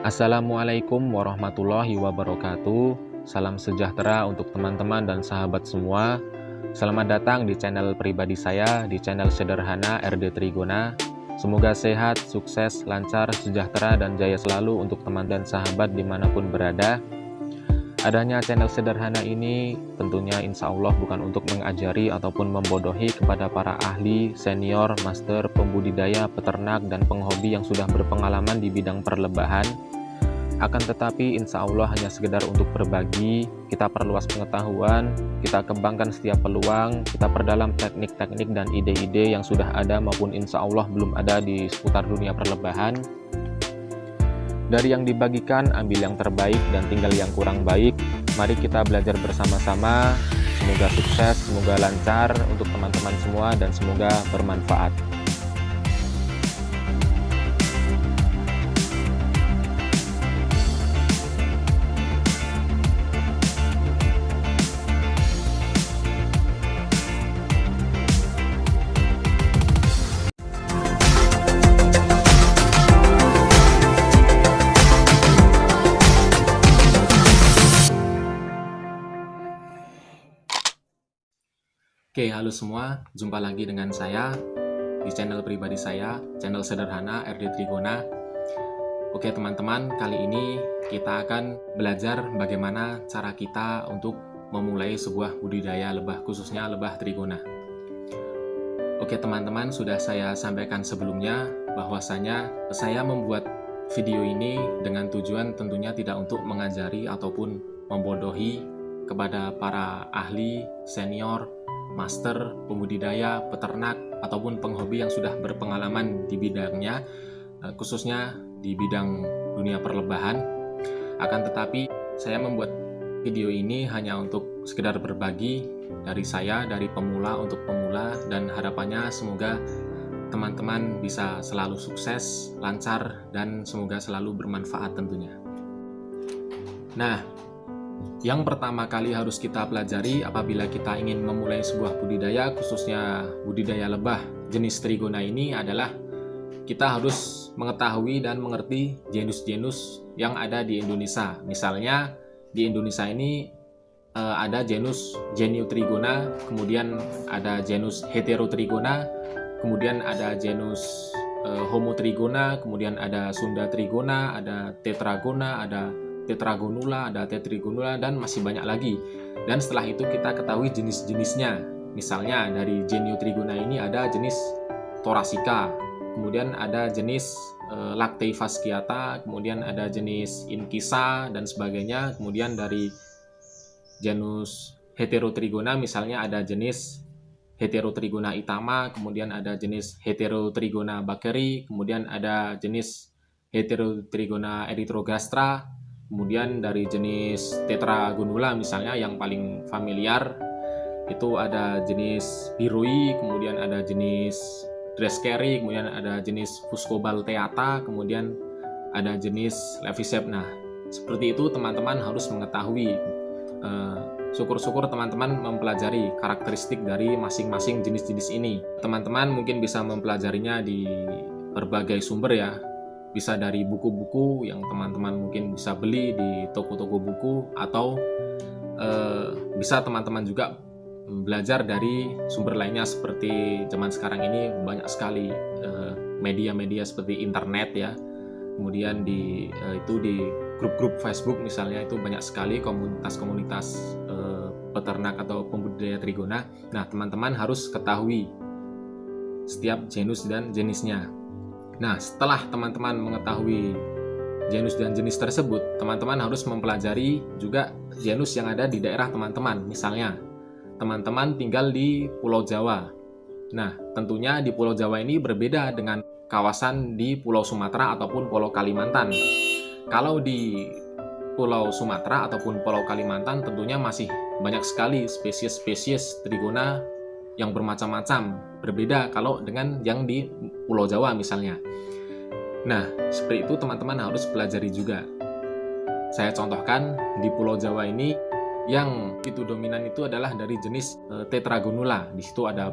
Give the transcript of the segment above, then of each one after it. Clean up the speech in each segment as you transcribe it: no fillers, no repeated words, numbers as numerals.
Assalamualaikum warahmatullahi wabarakatuh. Salam sejahtera untuk teman-teman dan sahabat semua. Selamat datang di channel pribadi saya, di channel sederhana RD Trigona. Semoga sehat, sukses, lancar, sejahtera, dan jaya selalu untuk teman dan sahabat dimanapun berada. Adanya channel sederhana ini tentunya insya Allah bukan untuk mengajari ataupun membodohi kepada para ahli, senior, master, pembudidaya, peternak, dan penghobi yang sudah berpengalaman di bidang perlebahan. Akan tetapi insya Allah hanya sekedar untuk berbagi, kita perluas pengetahuan, kita kembangkan setiap peluang, kita perdalam teknik-teknik dan ide-ide yang sudah ada maupun insya Allah belum ada di seputar dunia perlebahan. Dari yang dibagikan, ambil yang terbaik dan tinggal yang kurang baik. Mari kita belajar bersama-sama. Semoga sukses, semoga lancar untuk teman-teman semua, dan semoga bermanfaat. Oke, halo semua, jumpa lagi dengan saya di channel pribadi saya, channel sederhana RD Trigona. Oke teman-teman, kali ini kita akan belajar bagaimana cara kita untuk memulai sebuah budidaya lebah, khususnya lebah Trigona. Oke teman-teman, sudah saya sampaikan sebelumnya bahwasanya saya membuat video ini dengan tujuan tentunya tidak untuk mengajari ataupun membodohi kepada para ahli, senior, master, pembudidaya, peternak, ataupun penghobi yang sudah berpengalaman di bidangnya, khususnya di bidang dunia perlebahan. Akan tetapi, saya membuat video ini hanya untuk sekedar berbagi dari saya, dari pemula untuk pemula, dan harapannya semoga teman-teman bisa selalu sukses, lancar, dan semoga selalu bermanfaat tentunya. Nah, yang pertama kali harus kita pelajari apabila kita ingin memulai sebuah budidaya, khususnya budidaya lebah jenis Trigona ini adalah kita harus mengetahui dan mengerti genus-genus yang ada di Indonesia. Misalnya di Indonesia ini ada genus Genio-Trigona, kemudian ada genus Heterotrigona, kemudian ada genus Homotrigona, kemudian ada Sunda Trigona, ada Tetragona, ada Tetragonula, ada Tetrigonula, dan masih banyak lagi. Dan setelah itu kita ketahui jenis-jenisnya. Misalnya dari Genio-Trigona ini ada jenis Thoracea, kemudian ada jenis Lactei fasciata, kemudian ada jenis Incisa, dan sebagainya. Kemudian dari genus Heterotrigona misalnya ada jenis Heterotrigona itama, kemudian ada jenis Heterotrigona bakeri, kemudian ada jenis Heterotrigona erythrogastra. Kemudian dari jenis Tetragonula misalnya yang paling familiar itu ada jenis Birui, kemudian ada jenis Dreskeri, kemudian ada jenis Fuscobalteata, kemudian ada jenis Levisep. Nah, seperti itu teman-teman harus mengetahui. Syukur-syukur teman-teman mempelajari karakteristik dari masing-masing jenis-jenis ini. Teman-teman mungkin bisa mempelajarinya di berbagai sumber ya. Bisa dari buku-buku yang teman-teman mungkin bisa beli di toko-toko buku, atau bisa teman-teman juga belajar dari sumber lainnya seperti zaman sekarang ini banyak sekali media-media seperti internet ya. Kemudian di grup-grup Facebook misalnya itu banyak sekali komunitas-komunitas peternak atau pembudidaya Trigona. Nah, teman-teman harus ketahui setiap genus dan jenisnya. Nah, setelah teman-teman mengetahui genus dan jenis tersebut, teman-teman harus mempelajari juga genus yang ada di daerah teman-teman. Misalnya, teman-teman tinggal di Pulau Jawa. Nah, tentunya di Pulau Jawa ini berbeda dengan kawasan di Pulau Sumatera ataupun Pulau Kalimantan. Kalau di Pulau Sumatera ataupun Pulau Kalimantan tentunya masih banyak sekali spesies-spesies Trigona yang bermacam-macam, berbeda kalau dengan yang di Pulau Jawa misalnya. Nah, seperti itu teman-teman harus pelajari juga. Saya contohkan di Pulau Jawa ini yang itu dominan itu adalah dari jenis Tetragonula. Di situ ada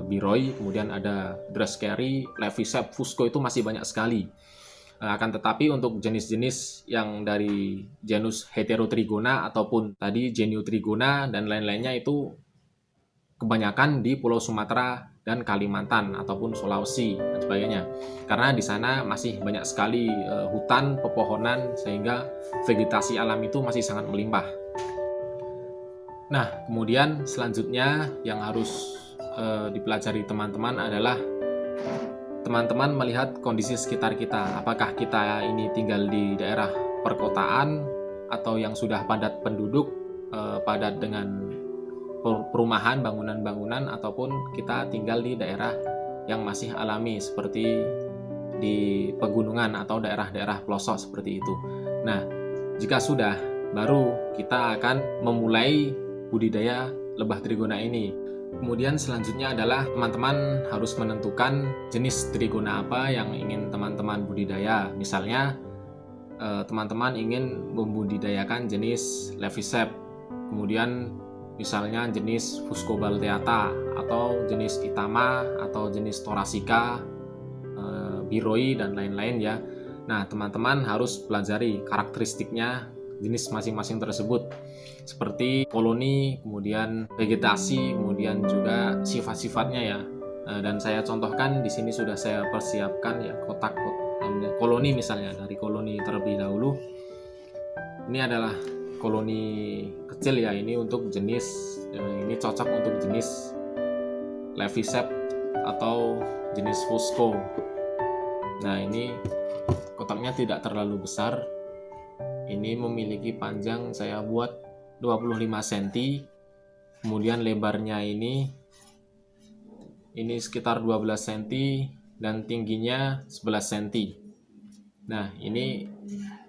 Biroi, kemudian ada Dreskeri, Levisep, Fusco, itu masih banyak sekali. Akan tetapi untuk jenis-jenis yang dari genus Heterotrigona ataupun tadi Geniotrigona dan lain-lainnya itu kebanyakan di Pulau Sumatera dan Kalimantan ataupun Sulawesi dan sebagainya. Karena di sana masih banyak sekali hutan, pepohonan, sehingga vegetasi alam itu masih sangat melimpah. Nah, kemudian selanjutnya yang harus dipelajari teman-teman adalah teman-teman melihat kondisi sekitar kita. Apakah kita ini tinggal di daerah perkotaan atau yang sudah padat penduduk, padat dengan perumahan, bangunan-bangunan, ataupun kita tinggal di daerah yang masih alami seperti di pegunungan atau daerah-daerah pelosok seperti itu. Nah, jika sudah, baru kita akan memulai budidaya lebah trigona ini. Kemudian selanjutnya adalah teman-teman harus menentukan jenis trigona apa yang ingin teman-teman budidaya. Misalnya teman-teman ingin membudidayakan jenis Leviceps, kemudian misalnya jenis Fuscobalteata atau jenis Itama atau jenis Thoracea, Biroi dan lain-lain ya. Nah, teman-teman harus pelajari karakteristiknya jenis masing-masing tersebut, seperti koloni, kemudian vegetasi, kemudian juga sifat-sifatnya ya. Dan saya contohkan di sini sudah saya persiapkan ya kotak koloni, misalnya dari koloni terlebih dahulu. Ini adalah koloni kecil ya, ini untuk jenis ini cocok untuk jenis Leviceps atau jenis Fusco. Nah, ini kotaknya tidak terlalu besar. Ini memiliki panjang saya buat 25 cm, kemudian lebarnya ini sekitar 12 cm dan tingginya 11 cm. Nah, ini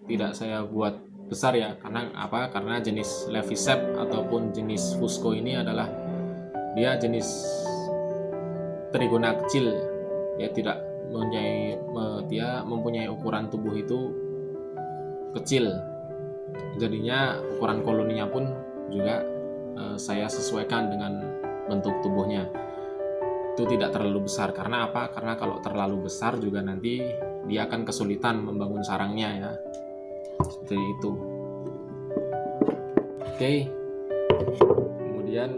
tidak saya buat besar ya, karena apa? Karena jenis Leviceps ataupun jenis Fusco ini adalah dia jenis trigona kecil, dia tidak mempunyai ukuran tubuh itu kecil, jadinya ukuran koloninya pun juga saya sesuaikan dengan bentuk tubuhnya, itu tidak terlalu besar. Karena apa? Karena kalau terlalu besar juga nanti dia akan kesulitan membangun sarangnya ya, seperti itu. Oke, kemudian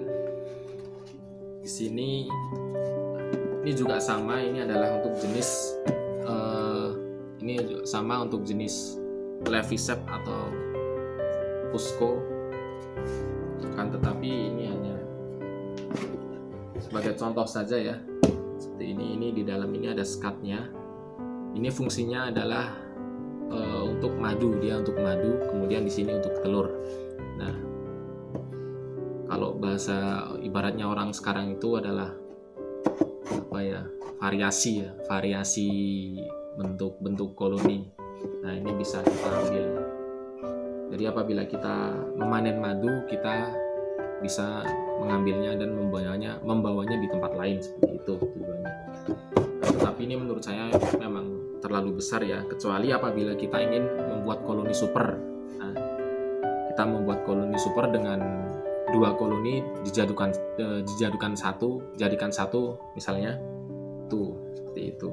di sini ini juga sama, ini adalah untuk jenis ini sama untuk jenis Leviceps atau Fusco, kan, tetapi ini hanya sebagai contoh saja ya. Seperti ini di dalam ini ada skatnya. Ini fungsinya adalah untuk madu, dia untuk madu, kemudian di sini untuk telur. Nah, kalau bahasa ibaratnya orang sekarang itu adalah apa ya, variasi bentuk koloni. Nah, ini bisa kita ambil. Jadi apabila kita memanen madu, kita bisa mengambilnya dan membawanya di tempat lain, seperti itu tujuannya. Tetapi ini menurut saya memang terlalu besar ya, kecuali apabila kita ingin membuat koloni super. Nah, kita membuat koloni super dengan 2 koloni dijadikan satu misalnya, tuh seperti itu.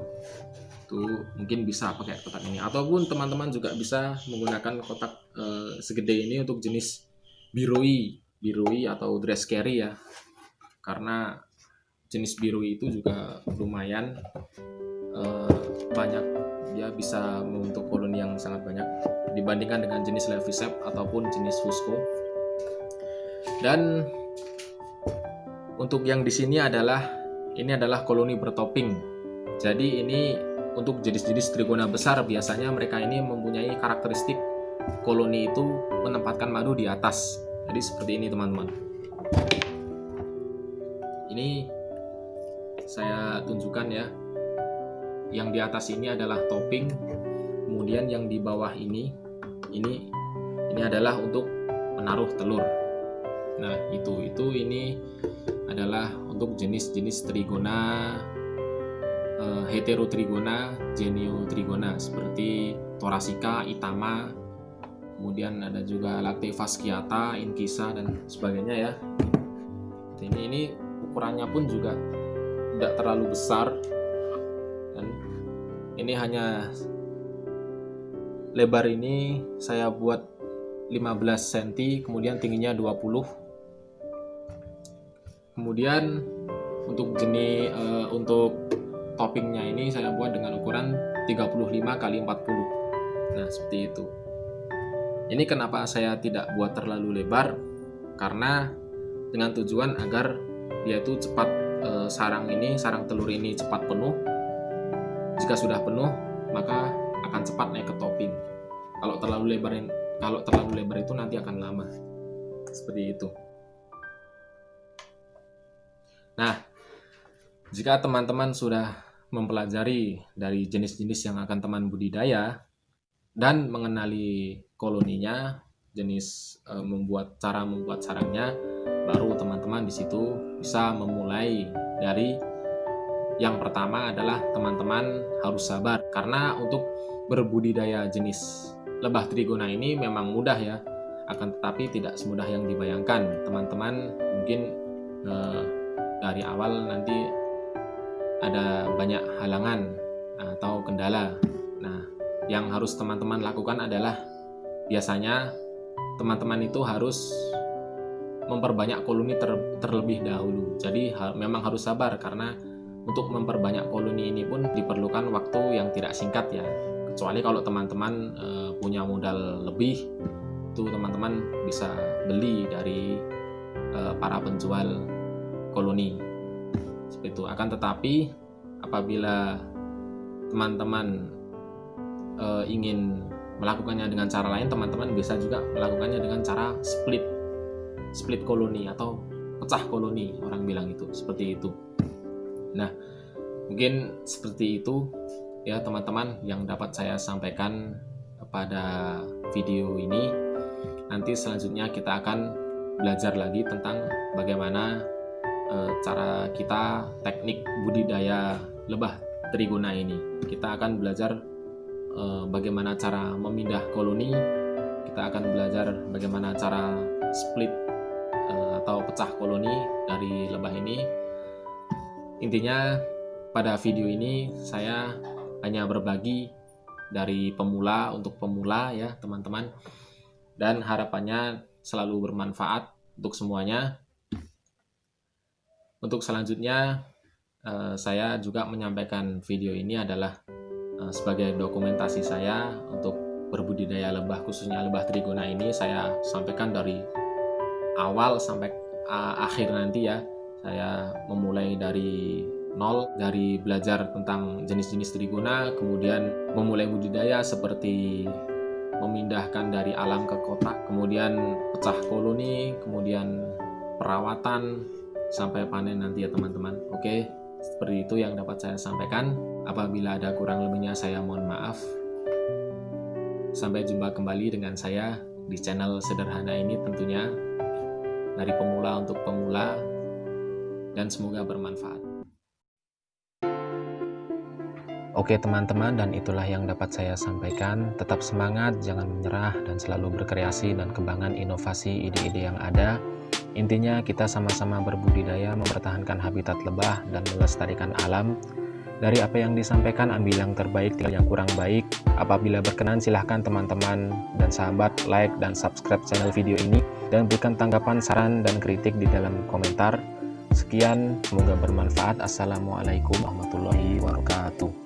Tuh mungkin bisa pakai kotak ini, ataupun teman-teman juga bisa menggunakan kotak segede ini untuk jenis biroi atau dress carry ya, karena jenis biroi itu juga lumayan banyak, dia bisa membentuk koloni yang sangat banyak dibandingkan dengan jenis Leviceps ataupun jenis Fusco. Dan untuk yang di sini adalah koloni bertopping. Jadi ini untuk jenis-jenis trigona besar, biasanya mereka ini mempunyai karakteristik koloni itu menempatkan madu di atas. Jadi seperti ini teman-teman. Ini saya tunjukkan ya. Yang di atas ini adalah topping, kemudian yang di bawah ini adalah untuk menaruh telur. Nah, ini adalah untuk jenis-jenis trigona Heterotrigona, Geniotrigona seperti Thoracea, Itama, kemudian ada juga Lacte fasciata, Incisa dan sebagainya ya. Ini ukurannya pun juga tidak terlalu besar, dan ini hanya lebar ini saya buat 15 cm, kemudian tingginya 20. Kemudian untuk untuk toppingnya ini saya buat dengan ukuran 35 x 40. Nah, seperti itu. Ini kenapa saya tidak buat terlalu lebar? Karena dengan tujuan agar dia itu cepat, sarang telur ini cepat penuh. Jika sudah penuh, maka akan cepat naik ke topping. Kalau terlalu lebar itu nanti akan lama. Seperti itu. Nah, jika teman-teman sudah mempelajari dari jenis-jenis yang akan teman budidaya dan mengenali koloninya, cara membuat sarangnya, baru teman-teman di situ bisa memulai. Dari yang pertama adalah teman-teman harus sabar, karena untuk berbudidaya jenis lebah trigona ini memang mudah ya, akan tetapi tidak semudah yang dibayangkan. Teman-teman mungkin dari awal nanti ada banyak halangan atau kendala. Nah, yang harus teman-teman lakukan adalah biasanya teman-teman itu harus memperbanyak koloni terlebih dahulu. Jadi memang harus sabar, karena untuk memperbanyak koloni ini pun diperlukan waktu yang tidak singkat ya. Kecuali kalau teman-teman punya modal lebih, itu teman-teman bisa beli dari para penjual koloni. Seperti itu. Akan tetapi apabila teman-teman ingin melakukannya dengan cara lain, teman-teman bisa juga melakukannya dengan cara split koloni atau pecah koloni, orang bilang itu seperti itu. Nah, mungkin seperti itu ya teman-teman yang dapat saya sampaikan pada video ini. Nanti selanjutnya kita akan belajar lagi tentang bagaimana cara kita teknik budidaya lebah trigona ini. Kita akan belajar bagaimana cara memindah koloni, kita akan belajar bagaimana cara split atau pecah koloni dari lebah ini. Intinya pada video ini saya hanya berbagi dari pemula untuk pemula ya teman-teman, dan harapannya selalu bermanfaat untuk semuanya. Untuk selanjutnya saya juga menyampaikan video ini adalah sebagai dokumentasi saya untuk berbudidaya lebah, khususnya lebah trigona ini. Saya sampaikan dari awal sampai akhir nanti ya. Saya memulai dari nol, dari belajar tentang jenis-jenis trigona, kemudian memulai budidaya seperti memindahkan dari alam ke kota, kemudian pecah koloni, kemudian perawatan sampai panen nanti ya teman-teman. Oke, seperti itu yang dapat saya sampaikan. Apabila ada kurang lebihnya saya mohon maaf. Sampai jumpa kembali dengan saya di channel sederhana ini, tentunya dari pemula untuk pemula, dan semoga bermanfaat. Oke teman-teman, dan itulah yang dapat saya sampaikan. Tetap semangat, jangan menyerah, dan selalu berkreasi dan kembangkan inovasi ide-ide yang ada. Intinya kita sama-sama berbudidaya, mempertahankan habitat lebah, dan melestarikan alam. Dari apa yang disampaikan, ambil yang terbaik, tinggal yang kurang baik. Apabila berkenan, silahkan teman-teman dan sahabat like dan subscribe channel video ini, dan berikan tanggapan, saran, dan kritik di dalam komentar. Sekian, semoga bermanfaat. Assalamualaikum warahmatullahi wabarakatuh.